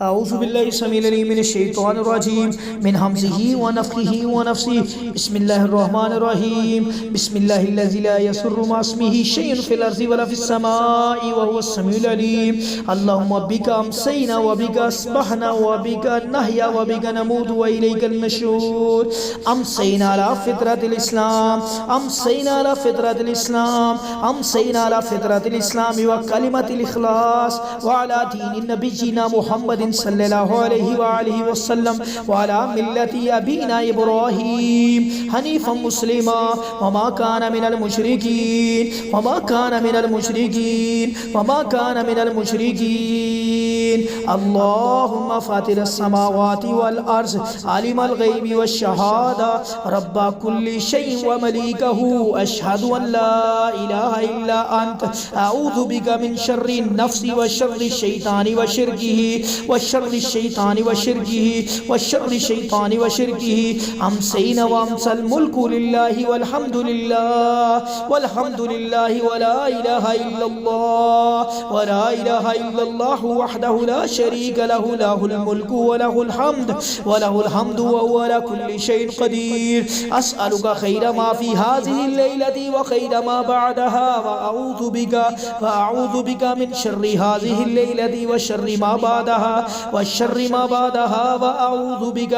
أعوذ بالله السميع العليم من الشيطان الرجيم من همزه ونفخه ونفسه بسم الله الرحمن الرحيم بسم الله الذي لا يسر مع اسمه شيء في الأرض ولا في السماء وهو السميع العليم اللهم بك أمسينا وبك أصبحنا وبك نحيا وبك نموت وإليك النشور أمسينا على فطرة الإسلام أمسينا على فطرة الإسلام أمسينا على فطرة الإسلام وكلمة الإخلاص وعلى دين نبينا محمد صلى الله عليه وآله وسلم وعلى ملة أبينا إبراهيم حنيفا مسلما وما كان من المشركين وما كان من المشركين وما كان من المشركين اللهم فاطر السماوات والأرض عالم الغيب والشهادة رب كل شيء ومليكه أشهد أن لا إله إلا أنت أعوذ بك من شر النفس وشر الشيطان وشركه وشر الشيطان وشركه وشر الشيطان وشركه أمسينا وأمسى الملك لله والحمد لله والحمد لله ولا إله إلا الله ولا إله إلا الله وحده لا شريك له له الملك وله الحمد وهو على كل شيء قدير أسألك خير ما في هذه الليلة وخير ما بعدها وأعوذ بك من شر هذه الليلة وشر ما بعدها والشر ما بعدها وأعوذ بك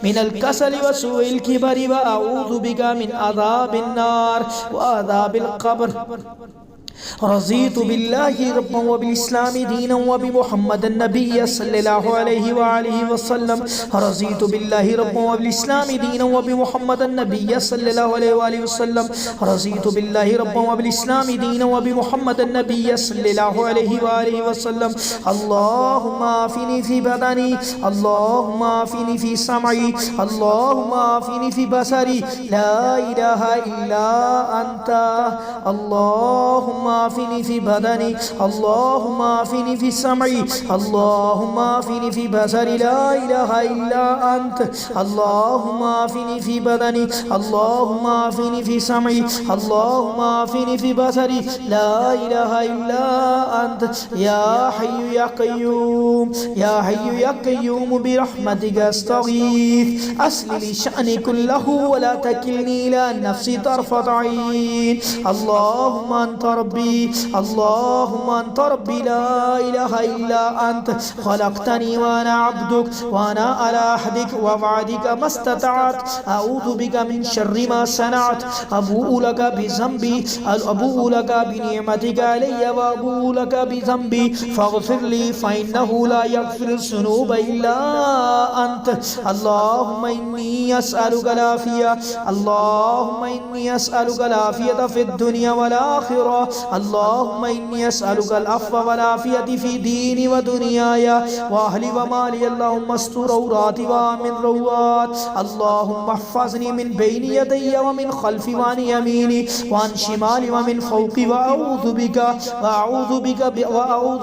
من الكسل وسوء الكبر وأعوذ بك من عذاب النار وعذاب القبر رضيت بالله ربا وبالإسلام دينا وبمحمد النبي صلى الله عليه وآله وسلم رضيت بالله ربا وبالإسلام دينا وبمحمد النبي صلى الله عليه وآله وسلم رضيت بالله ربا وبالإسلام دينا وبمحمد النبي صلى الله عليه وآله وسلم اللهم عافني في بدني اللهم عافني في سمعي اللهم عافني في بصري لا إله إلا أنت اللهم عافني في بدني اللهم عافني في سمعي اللهم عافني في بصري لا إله إلا أنت اللهم عافني في بدني اللهم عافني في سمعي اللهم عافني في بصري لا إله إلا أنت يا حي يا قيوم يا حي يا قيوم برحمتك أستغيث أصلح لي شأني كله ولا تكلني إلى نفسي طرفة عين اللهم أنت ربي اللهم أنت ربي لا إله إلا أنت خلقتني وأنا عبدك وأنا على عهدك ووعدك ما استطعت أعوذ بك من شر ما صنعت أبوء لك بذنبي أبوء لك بنعمتك علي وأبوء لك بذنبي فاغفر لي فإنه لا يغفر الذنوب إلا أنت اللهم إني أسألك العافية اللهم إني أسألك العافية في الدنيا والآخرة اللهم إني أسألك العفو والعافية في ديني ودنياي وأهلي ومالي اللهم استر عوراتي وآمن روات اللهم احفظني من بين يدي ومن خلفي وعن يميني وعن شمالي ومن فوقي وأعوذ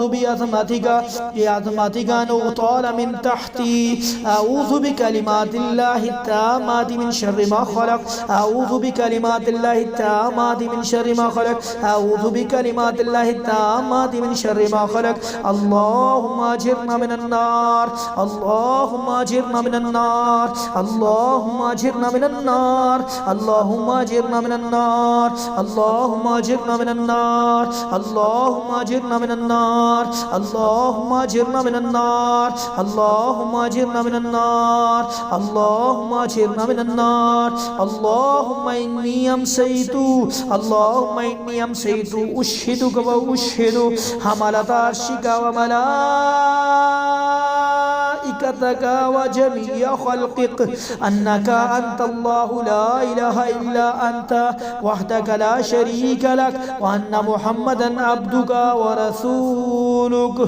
بعظمتك أن أغتال من تحتي أعوذ بكلمات الله التامات من شر ما خلق أعوذ بكلمات الله التامات من شر ما خلق أعوذ بكلمات الله التامات من شر ما خلق اللهم أجرنا من النار اللهم أجرنا من النار اللهم أجرنا من النار اللهم أجرنا من النار اللهم أجرنا من النار اللهم أجرنا من النار اللهم أجرنا من النار اللهم أجرنا من النار اللهم أجرنا من النار اللهم إني أمسيت اللهم إني أمسيت أشهدك وأشهد حملة عرشك وملائكتك وجميع خلقك أنك أنت الله لا إله إلا أنت وحدك لا شريك لك وأن محمدا عبدك ورسولك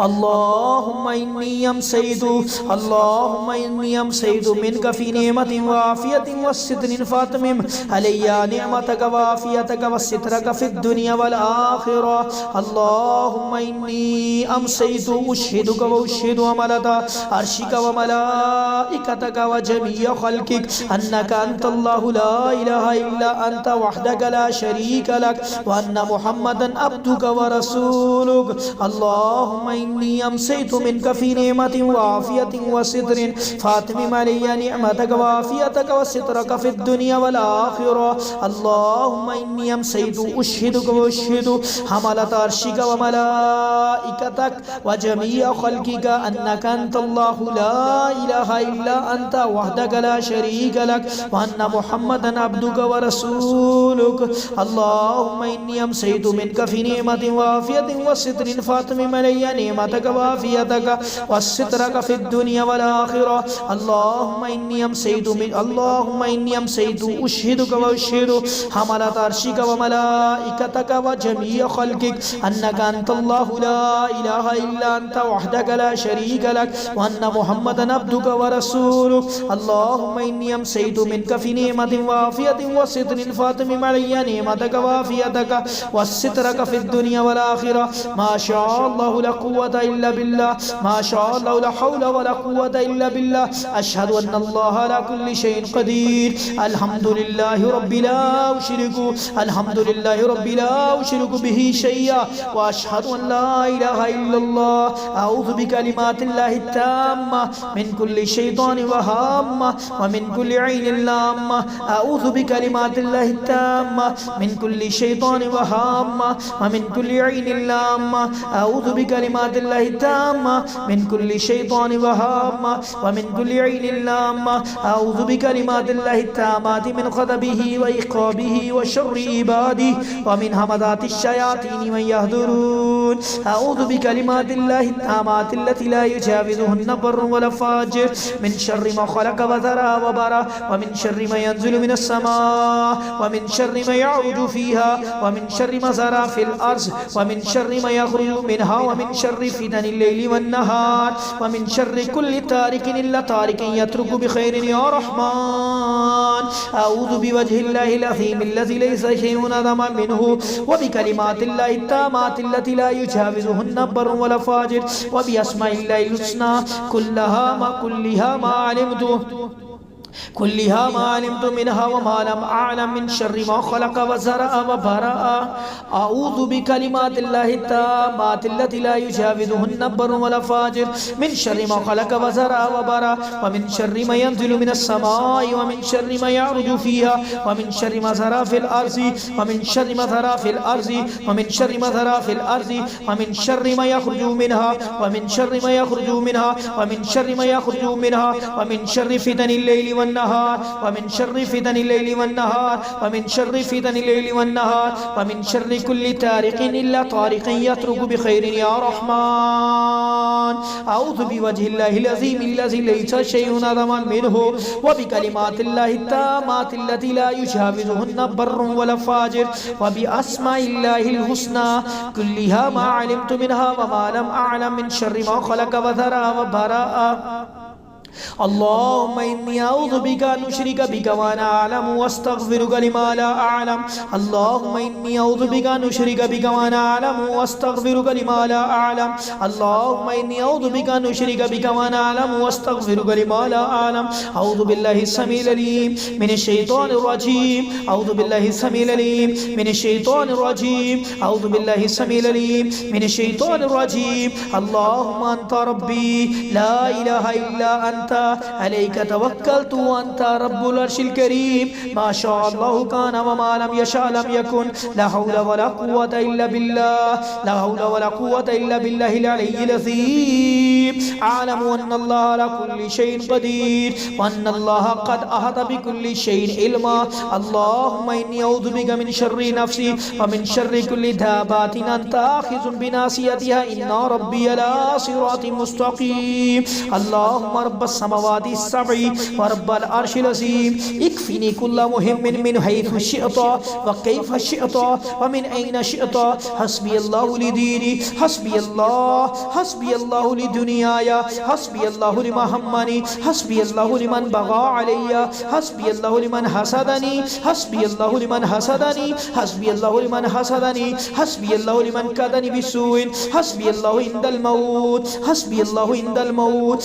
اللهم إني أمسيت منك في نعمة وعافية وستر فاتمم علي نعمتك وعافيتك وسترك في الدنيا والآخرة. اللهم إني أمسيت أشهدك وأشهد عملة عرشك وملائكتك وجميع خلقك أنك أنت الله لا إله إلا أنت وحدك لا شريك لك وأن محمدا عبدك ورسولك. اللهم إني أمسيت منك في نعمة وعافية وستر فاتمم علي نعمتك وعافيتك وسترك في الدنيا والآخرة. اللهم إني أمسيت أشهدك وأشهد حملة عرشك وملائكتك وجميع خلقك أنك أنت الله لا إله إلا أنت وحدك لا شريك لك وأن محمدا عبدك ورسولك. اللهم إني أمسيت منك في نعمة وعافية وستر فاتمم علي نعمتك وعافيتك وسترك في الدنيا والآخرة. اللهم إني أمسيت أشهدك وأشهد حملة عرشك وملائكتك وجميع خلقك أنك أنت الله لا إله إلا أنت وحدك لا شريك لك وأن محمدا عبدك ورسولك. اللهم إني أمسيت منك في نعمة وعافية وستر فاتمم علي نعمتك وعافيتك وسترك في الدنيا والآخرة. ما شاء الله لا قوة إلا بالله، ما شاء الله لا حول ولا قوة إلا بالله. أشهد أن الله على كل شيء قدير. الحمد لله رب لا أشرك، الحمد لله رب لا أشرك به شيئا، وأشهد أن لا إله إلا الله. أعوذ بكلمات الله التامة من كل شيطان وهامة ومن كل عين لامة. أعوذ بكلمات الله التامة من كل شيطان وهامة ومن كل عين لامة. أعوذ بكلمات الله التامة من كل شيطان وهامة ومن كل عين لامة. أعوذ بكلمات الله التامات من غضبه وإيقابه وشر عباده ومن همزات الشياطين من يهدرون. أعوذ بكلمات الله التامات التي لا يجاوزهن بر ولا فاجر من شر ما خلق وذرى وبرى ومن شر ما ينزل من السماء ومن شر ما يعرج فيها ومن شر ما زرع في الأرض ومن شر ما يخرج منها ومن شر فتن الليل والنهار ومن شر كل تارك إلا تارك يترك بخير يا رحمن. أعوذ بوجه الله العظيم الذي ليس شيء أعظم منه وبكلمات الله التامات التي لا يجاوزهن بر ولا فاجر وبأسماء الله الحسنى كلها ما علمت منها وما لم أعلم من شر ما خلق وزرع وبرأ. أعوذ بكلمات الله التامات التي لا يجاوزهن بر ولا فاجر من شر ما خلق وزرع وبرأ ومن شر ما ينزل من السماء ومن شر ما يعرج فيها ومن شر ما زرع في الأرض ومن شر ما زرع في الأرض ومن شر ما زرع في الأرض ومن شر ما يخرج منها ومن شر ما يخرج منها ومن شر ما يخرج منها ومن شر فتن الليل والنهار ومن شر فتن الليل والنهار ومن شر فتن الليل والنهار ومن شر كل طارق إلا طارق يترك بخير يا رحمن. أعوذ بوجه الله العظيم الذي ليس شيء أعظم منه وبكلمات الله التامات التي لا يجاوزهن بر ولا فاجر وبأسماء الله الحسنى كلها ما علمت منها وما لم أعلم من شر ما خلق وذرى وبرأ. اللهم إني أعوذ بك أن أشرك بك وأنا أعلم وأستغفرك لما لا أعلم. اللهم إني أعوذ بك أن أشرك بك وأنا أعلم وأستغفرك لما لا أعلم. اللهم إني أعوذ بك أن أشرك بك وأنا أعلم وأستغفرك لما لا أعلم. أعوذ بالله السميع العليم من الشيطان الرجيم. أعوذ بالله السميع العليم من الشيطان الرجيم. أعوذ بالله السميع العليم من الشيطان الرجيم. اللهم أنت ربي لا إله إلا أنت عليك توكلت وأنت رب العرش الكريم. ما شاء الله كان وما لم يشاء لم يكن. لا حول ولا قوة إلا بالله، لا حول ولا قوة إلا بالله العلي العظيم. أعلم أن الله على كل شيء قدير وأن الله قد أحاط بكل شيء علما اللهم إني أعوذ بك من شر نفسي ومن شر كل دابة أنت آخذ بناصيتها إن ربي على صراط مستقيم اللهم رب السماوات السبع ورب العرش العظيم اكفني كل مهم من حيث شئت وكيف شئت ومن أين شئت حسبي الله لديني حسبي الله لدنياي حسبي الله لمحمد حسبي الله لمن بغى علي حسبي الله لمن حسدني حسبي الله لمن حسدني حسبي الله لمن حسدني حسبي الله لمن كادني بسوء حسبي الله عند الموت حسبي الله عند الموت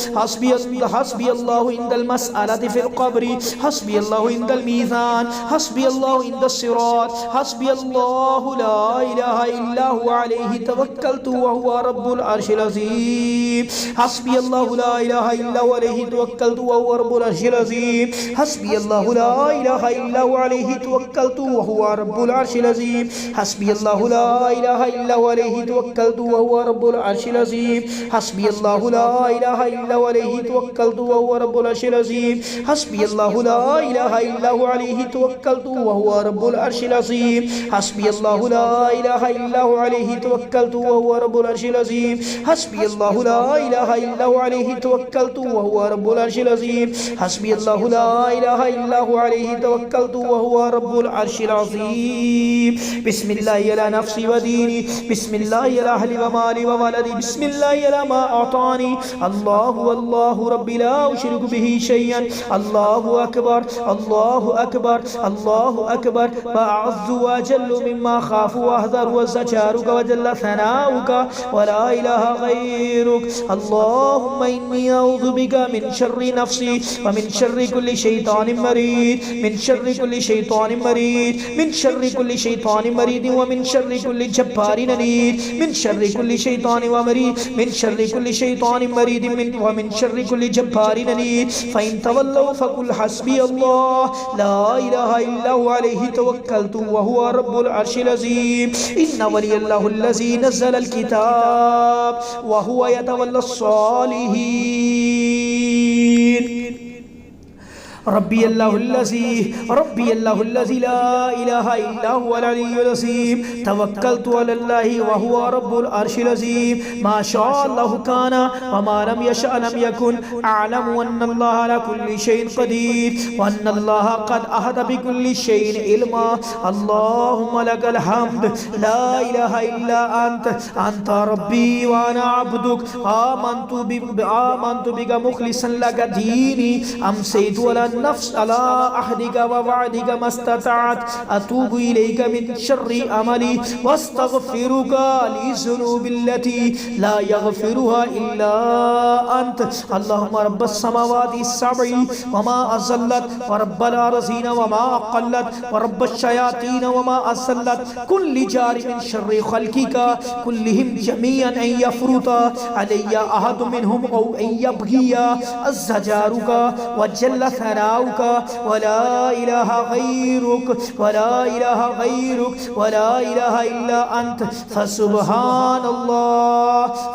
حسبي الله عند المسألة في القبر حسبي الله عند الميزان حسبي الله عند الصراط حسبي الله لا إله إلا هو عليه توكلت وهو رب العرش العظيم حسبي الله لا إله إلا هو عليه توكلت وهو رب العرش العظيم حسبي الله لا إله إلا هو عليه توكلت وهو رب العرش العظيم حسبي الله لا إله إلا هو عليه توكلت وهو رب العرش العظيم حسبي الله لا إله إلا هو عليه توكلت وهو رب العرش العظيم حسبي الله لا إله إلا هو عليه توكلت وهو رب العرش العظيم حسبي الله لا إله إلا هو عليه توكلت وهو رب العرش العظيم حسبي الله لا إله إلا هو عليه توكلت وهو رب العرش العظيم حسبي الله لا إله إلا هو عليه توكلت وهو رب العرش العظيم بسم الله على نفسي وديني بسم الله على أهلي ومالي وولدي بسم الله على ما أعطاني الله والله ربي لا أشرك به شيئا الله أكبر الله أكبر الله أكبر وأعز وأجل مما خاف وأحذر وزجارك وجل ثناؤك ولا إله غيرك اللهم إني أعوذ بك من شر نفسي ومن شر كل شيطان مريد من شر كل شيطان مريد من شر كل شيطان مريد ومن شر كل جبار عنيد من شر كل شيطان ومريد من شر كل شيطان مريد ومن شر كل جبار عنيد فإن تولوا فقل حسبي الله لا إله إلا هو عليه توكلت وهو رب العرش العظيم إن ولي الله الذي نزل الكتاب وهو يتولى الصالحين ربي الله الذي لا إله إلا هو العلي العظيم توكلت على الله وهو رب العرش العظيم ما شاء الله كان وما لم يشأ لم يكن أعلم أن الله على كل شيء قدير وأن الله قد أحاط بكل شيء علما اللهم لك الحمد لا إله إلا أنت ربي وأنا عبدك آمنت بك مخلصا لك ديني أمسيت على النفس على أحدك ووعدك ما استطعت أتوب إليك من شر عملي واستغفرك لذنوب التي لا يغفرها إلا أنت اللهم رب السماوات السبع وما أزلت ورب الأرضين وما أقلت ورب الشياطين وما أسلت كل جار من شر خلقك كلهم جميعا أن يفرط علي أحد منهم أو أن يبغي الزجارك وجل ثناؤك ولا إله غيرك ولا إله غيرك ولا إله إلا أنت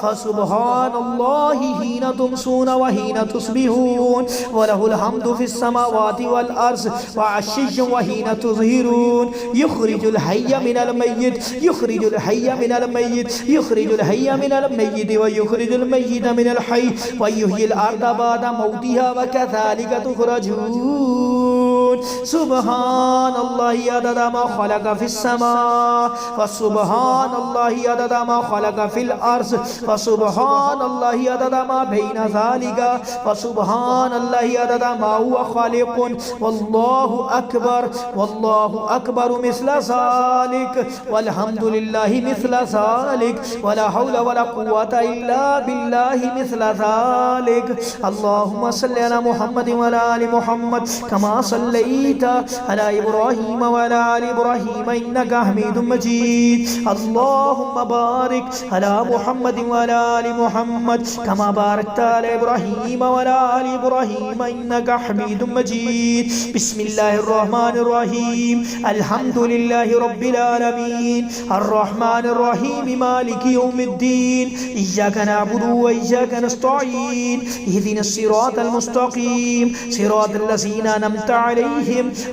فسبحان الله حين تمسون وحين تصبحون وله الحمد في السماوات والأرض وعشيا وحين تظهرون يخرج الحي من الميت يخرج الحي من الميت يخرج الحي من الميت ويخرج الميت من الحي ويحيي الأرض بعد موتها وكذلك تخرجون سبحان الله عدد ما خلق في السماء وسبحان الله عدد ما خلق في الأرض وسبحان الله عدد ما بين ذلك وسبحان الله عدد ما هو خالق والله أكبر مثل ذلك والحمد لله مثل ذلك ولا حول ولا قوة إلا بالله مثل ذلك اللهم صل على محمد وعلى آل محمد كما صليت صليت على إبراهيم وعلى آل إبراهيم إنك حميد مجيد. اللهم بارك على محمد وعلى آل محمد كما باركت على إبراهيم وعلى آل إبراهيم إنك حميد مجيد. بسم الله الرحمن الرحيم. الحمد لله رب العالمين الرحمن الرحيم مالك يوم الدين. إياك نعبد وإياك نستعين. اهدنا الصراط المستقيم صراط الذين أنعمت عليهم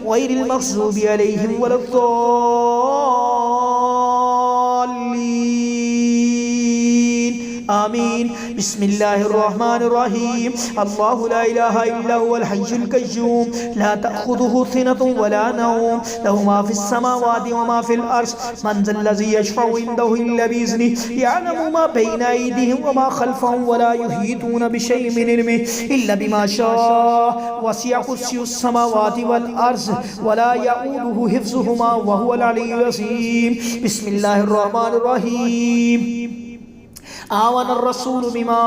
غير المغضوب عليهم ولا الضالين. آمين. بسم الله الرحمن الرحيم. الله لا إله إلا هو الحي القيوم لا تأخذه سنة ولا نوم له ما في السماوات وما في الأرض. من ذا الذي يشفع عنده إلا بإذنه يعلم ما بين أيديهم وما خلفهم ولا يحيطون بشيء من علمه إلا بما شاء. وسع كرسيه السماوات والأرض ولا يؤوده حفظهما وهو العلي العظيم. بسم الله الرحمن الرحيم. آمن الرسول بما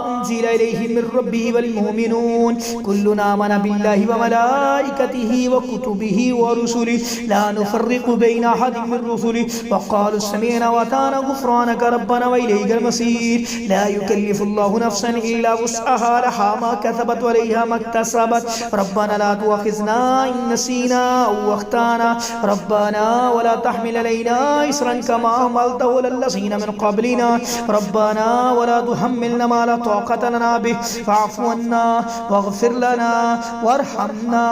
أنزل إليه من ربه والمؤمنون كلنا آمن بالله وملائكته وكتبه ورسله لا نفرق بين أحد من رسله وقالوا سمعنا وأطعنا غفرانك ربنا وإليك المصير. لا يكلف الله نفسا إلا وسعها لها ما كسبت وعليها ما اكتسبت. ربنا لا تؤاخذنا إن نسينا أو أخطأنا ربنا ولا تحمل علينا إصرا كما حملته على الذين من قبلنا ربنا ولا تحملنا ما لا طاقة لنا به فاعف عنا واغفر لنا وارحمنا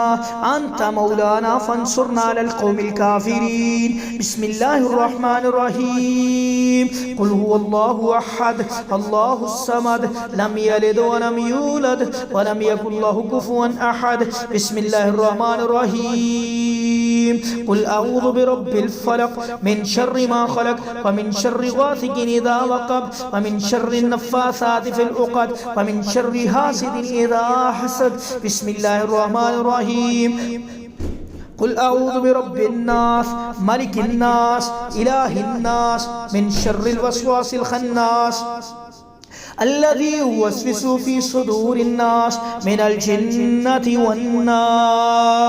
أنت مولانا فانصرنا على القوم الكافرين. بسم الله الرحمن الرحيم. قل هو الله أحد الله الصمد لم يلد ولم يولد ولم يكن له كفوا أحد. بسم الله الرحمن الرحيم. قل أعوذ برب الفلق من شر ما خلق ومن شر غاسق إذا وقب ومن شر النفاثات في العقد ومن شر حاسد إذا حسد. بسم الله الرحمن الرحيم. قل أعوذ برب الناس ملك الناس إله الناس من شر الوسواس الخناس الذي يوسوس في صدور الناس من الجنة والناس.